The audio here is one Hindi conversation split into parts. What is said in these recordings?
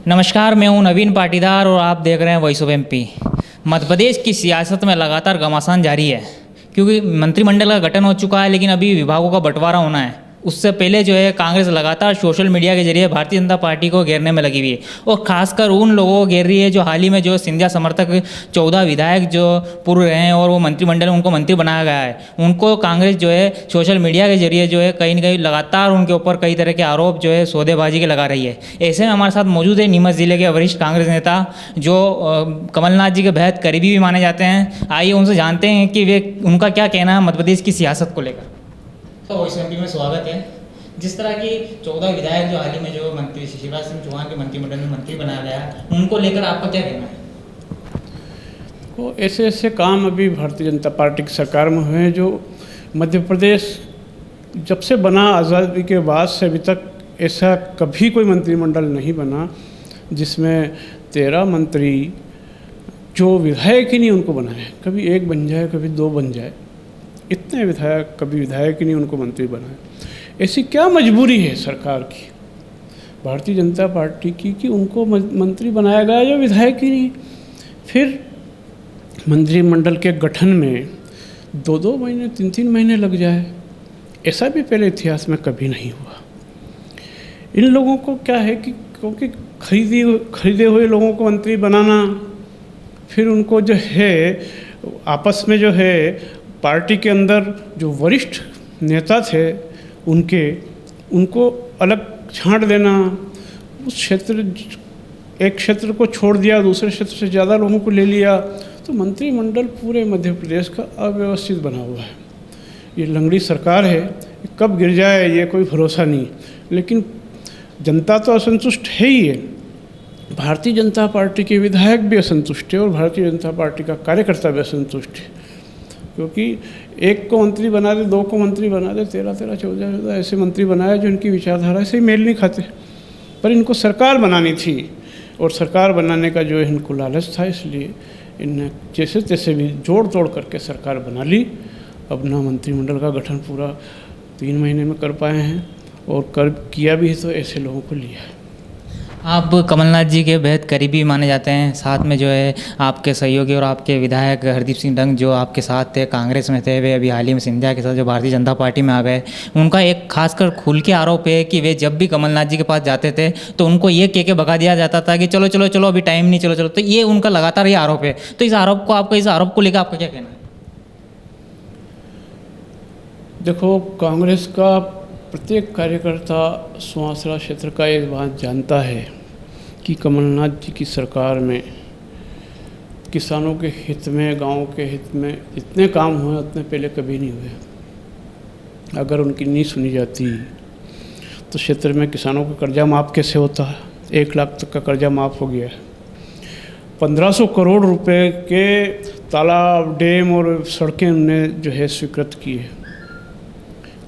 नमस्कार, मैं हूं नवीन पाटीदार और आप देख रहे हैं voice of MP. Madhya Pradesh की सियासत में लगातार घमासान जारी है, क्योंकि मंत्रिमंडल का गठन हो चुका है लेकिन अभी विभागों का बंटवारा होना है। उससे पहले जो है कांग्रेस लगातार सोशल मीडिया के जरिए भारतीय जनता पार्टी को घेरने में लगी हुई है और खासकर उन लोगों को घेर रही है जो हाल ही में जो सिंधिया समर्थक 14 विधायक जो पूर्व रहे हैं और वो मंत्रिमंडल उनको मंत्री बनाया गया है, उनको कांग्रेस जो है सोशल मीडिया के जरिए जो है कहीं ना कहीं लगातार उनके ऊपर कई तरह के आरोप जो है सौदेबाजी के लगा रही है। ऐसे में हमारे साथ मौजूद है नीमच जिले के वरिष्ठ कांग्रेस नेता जो कमलनाथ जी के बेहद करीबी भी माने जाते हैं। आइए उनसे जानते हैं कि वे उनका क्या कहना है मध्य प्रदेश की सियासत को लेकर। तो वॉइस एमपी में स्वागत है। जिस तरह की 14 विधायक जो हाल ही में जो मंत्री शिवराज सिंह चौहान के मंत्रिमंडल में मंत्री बनाया गया, उनको लेकर आपका क्या कहना है? तो ऐसे ऐसे काम अभी भारतीय जनता पार्टी की सरकार में हुए हैं जो मध्य प्रदेश जब से बना आज़ादी के बाद से अभी तक ऐसा कभी कोई मंत्रिमंडल नहीं बना जिसमें 13 मंत्री जो विधायक ही नहीं उनको बनाए। कभी एक बन जाए, कभी दो बन जाए, इतने विधायक कभी विधायक ही नहीं उनको मंत्री बनाए। ऐसी क्या मजबूरी है सरकार की, भारतीय जनता पार्टी की, कि उनको मंत्री बनाया गया जो विधायक ही नहीं। फिर मंत्रिमंडल के गठन में 2-2 महीने 3-3 महीने लग जाए, ऐसा भी पहले इतिहास में कभी नहीं हुआ। इन लोगों को क्या है कि क्योंकि खरीदे हुए लोगों को मंत्री बनाना, फिर उनको जो है आपस में जो है पार्टी के अंदर जो वरिष्ठ नेता थे उनको अलग छांट देना, उस एक क्षेत्र को छोड़ दिया, दूसरे क्षेत्र से ज़्यादा लोगों को ले लिया, तो मंत्रिमंडल पूरे मध्य प्रदेश का अव्यवस्थित बना हुआ है। ये लंगड़ी सरकार है, कब गिर जाए ये कोई भरोसा नहीं। लेकिन जनता तो असंतुष्ट है ही है, भारतीय जनता पार्टी के विधायक भी असंतुष्ट है और भारतीय जनता पार्टी का कार्यकर्ता भी असंतुष्ट है, क्योंकि एक को मंत्री बना दे, 2 को मंत्री बना दे, 13-13, 14 ऐसे मंत्री बनाए जो इनकी विचारधारा से मेल नहीं खाते। पर इनको सरकार बनानी थी और सरकार बनाने का जो है इनको लालच था, इसलिए इनने जैसे तैसे भी जोड़ तोड़ करके सरकार बना ली। अपना मंत्रिमंडल का गठन पूरा 3 महीने में कर पाए हैं और किया भी है तो ऐसे लोगों को लिया है। आप कमलनाथ जी के बेहद करीबी माने जाते हैं, साथ में जो है आपके सहयोगी और आपके विधायक हरदीप सिंह डंग जो आपके साथ थे, कांग्रेस में थे, वे अभी हाल ही में सिंधिया के साथ जो भारतीय जनता पार्टी में आ गए। उनका एक खासकर खुल के आरोप है कि वे जब भी कमलनाथ जी के पास जाते थे तो उनको ये कह के भगा दिया जाता था कि चलो चलो चलो अभी टाइम नहीं, चलो चलो। तो ये उनका लगातार ये आरोप है, तो इस आरोप को लेकर आपका क्या कहना है? देखो, कांग्रेस का प्रत्येक कार्यकर्ता सुवासरा क्षेत्र का ये बात जानता है कि कमलनाथ जी की सरकार में किसानों के हित में, गांव के हित में इतने काम हुए उतने पहले कभी नहीं हुए। अगर उनकी नहीं सुनी जाती तो क्षेत्र में किसानों का कर्जा माफ़ कैसे होता? 1 लाख तक का कर्जा माफ़ हो गया है। 1500 करोड़ रुपए के तालाब, डैम और सड़कें उन्होंने जो है स्वीकृत की है।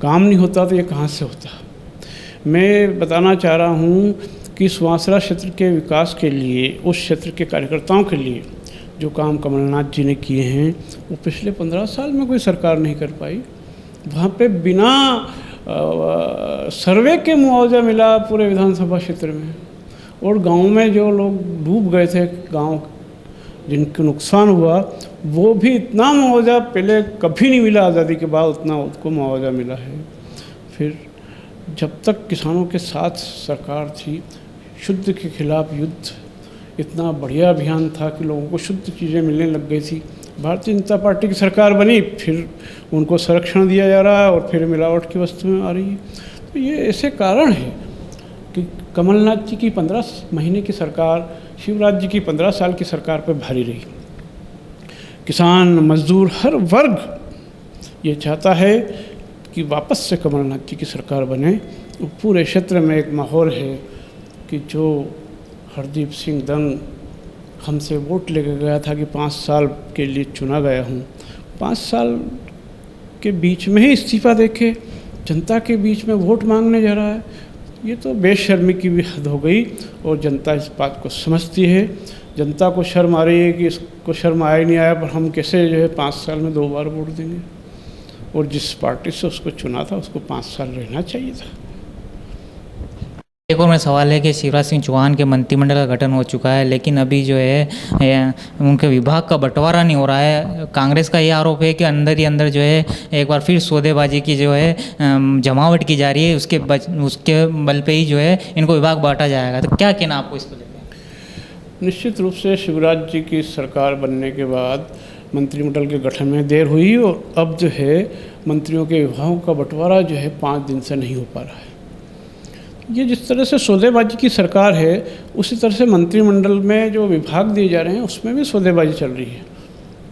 काम नहीं होता तो ये कहाँ से होता? मैं बताना चाह रहा हूँ कि सुवासरा क्षेत्र के विकास के लिए, उस क्षेत्र के कार्यकर्ताओं के लिए जो काम कमलनाथ जी ने किए हैं वो पिछले 15 साल में कोई सरकार नहीं कर पाई। वहाँ पे बिना सर्वे के मुआवजा मिला पूरे विधानसभा क्षेत्र में, और गाँव में जो लोग डूब गए थे, गाँव जिनको नुकसान हुआ, वो भी इतना मुआवजा पहले कभी नहीं मिला आज़ादी के बाद, उतना उसको मुआवजा मिला है। फिर जब तक किसानों के साथ सरकार थी, शुद्ध के खिलाफ युद्ध, इतना बढ़िया अभियान था कि लोगों को शुद्ध चीज़ें मिलने लग गई थी। भारतीय जनता पार्टी की सरकार बनी, फिर उनको संरक्षण दिया जा रहा है और फिर मिलावट की वस्तुएं आ रही है। तो ये ऐसे कारण है कि कमलनाथ जी की 15 महीने की सरकार शिवराज जी की 15 साल की सरकार पर भारी रही। किसान, मजदूर, हर वर्ग ये चाहता है कि वापस से कमलनाथ जी की सरकार बने। पूरे क्षेत्र में एक माहौल है कि जो हरदीप सिंह डंग हमसे वोट लेकर गया था कि 5 साल के लिए चुना गया हूँ, 5 साल के बीच में ही इस्तीफा देके जनता के बीच में वोट मांगने जा रहा है। ये तो बेशर्मी की भी हद हो गई और जनता इस बात को समझती है। जनता को शर्म आ रही है कि इसको शर्म आया नहीं आया, पर हम कैसे जो है 5 साल में 2 बार वोट देंगे, और जिस पार्टी से उसको चुना था उसको 5 साल रहना चाहिए था। एक और मेरा सवाल है कि शिवराज सिंह चौहान के मंत्रिमंडल का गठन हो चुका है, लेकिन अभी जो है उनके विभाग का बंटवारा नहीं हो रहा है। कांग्रेस का ये आरोप है कि अंदर ही अंदर जो है एक बार फिर सौदेबाजी की जो है जमावट की जा रही है, उसके बल पे ही जो है इनको विभाग बांटा जाएगा। तो क्या कहना आपको इस पर? निश्चित रूप से शिवराज जी की सरकार बनने के बाद मंत्रिमंडल के गठन में देर हुई और अब जो है मंत्रियों के विभागों का बंटवारा जो है 5 दिन से नहीं हो पा रहा है। ये जिस तरह से सौदेबाजी की सरकार है, उसी तरह से मंत्रिमंडल में जो विभाग दिए जा रहे हैं उसमें भी सौदेबाजी चल रही है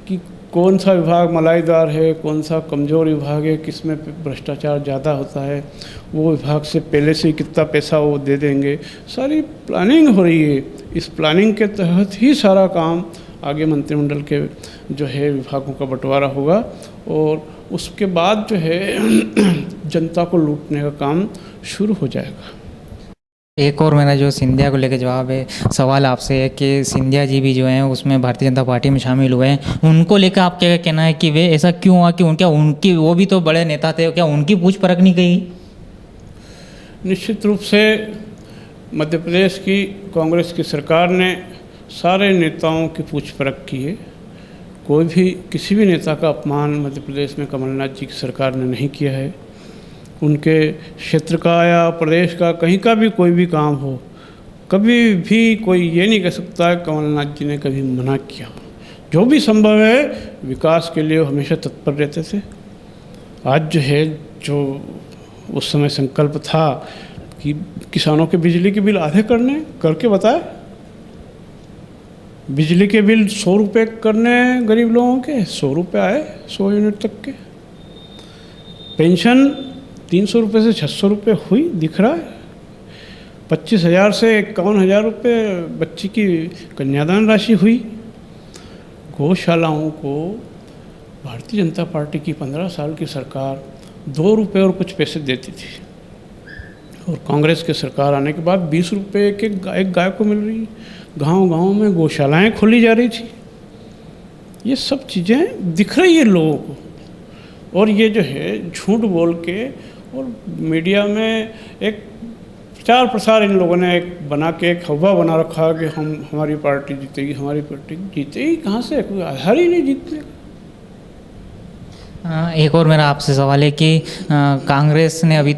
कि कौन सा विभाग मलाईदार है, कौन सा कमज़ोर विभाग है, किस में भ्रष्टाचार ज़्यादा होता है, वो विभाग से पहले से ही कितना पैसा वो दे देंगे। सारी प्लानिंग हो रही है। इस प्लानिंग के तहत ही सारा काम आगे मंत्रिमंडल के जो है विभागों का बंटवारा होगा और उसके बाद जो है जनता को लूटने का काम शुरू हो जाएगा। एक और मेरा जो सिंधिया को लेकर जवाब है, सवाल आपसे है कि सिंधिया जी भी जो हैं उसमें भारतीय जनता पार्टी में शामिल हुए हैं, उनको लेकर आप क्या कहना है कि वे ऐसा क्यों हुआ कि उनकी वो भी तो बड़े नेता थे, क्या उनकी पूछ परख नहीं गई? निश्चित रूप से मध्य प्रदेश की कांग्रेस की सरकार ने सारे नेताओं की पूछ परख की है। कोई भी किसी भी नेता का अपमान मध्य प्रदेश में कमलनाथ जी की सरकार ने नहीं किया है। उनके क्षेत्र का या प्रदेश का कहीं का भी कोई भी काम हो, कभी भी कोई ये नहीं कह सकता है कमलनाथ जी ने कभी मना किया। जो भी संभव है विकास के लिए हमेशा तत्पर रहते थे। आज जो है जो उस समय संकल्प था कि किसानों के बिजली के बिल आधे करके बताए। बिजली के बिल 100 रुपये करने गरीब लोगों के, 100 रुपये आए 100 यूनिट तक के। पेंशन 300 रुपये से 600 रुपये हुई, दिख रहा है। 25,000 से 51,000 रुपये बच्ची की कन्यादान राशि हुई। गौशालाओं को भारतीय जनता पार्टी की 15 साल की सरकार 2 रुपये और कुछ पैसे देती थी और कांग्रेस की सरकार आने के बाद 20 रुपये के एक गाय को मिल रही। गांव-गांव में गौशालाएं खोली जा रही थी। ये सब चीज़ें दिख रही है लोगों को और ये जो है झूठ बोल के और मीडिया में एक प्रचार प्रसार इन लोगों ने एक बना के एक हवा बना रखा कि हमारी पार्टी जीतेगी, हमारी पार्टी जीतेगी। कहाँ से? कोई आधार ही नहीं जीतने का। एक और मेरा आपसे सवाल है कि कांग्रेस ने अभी तक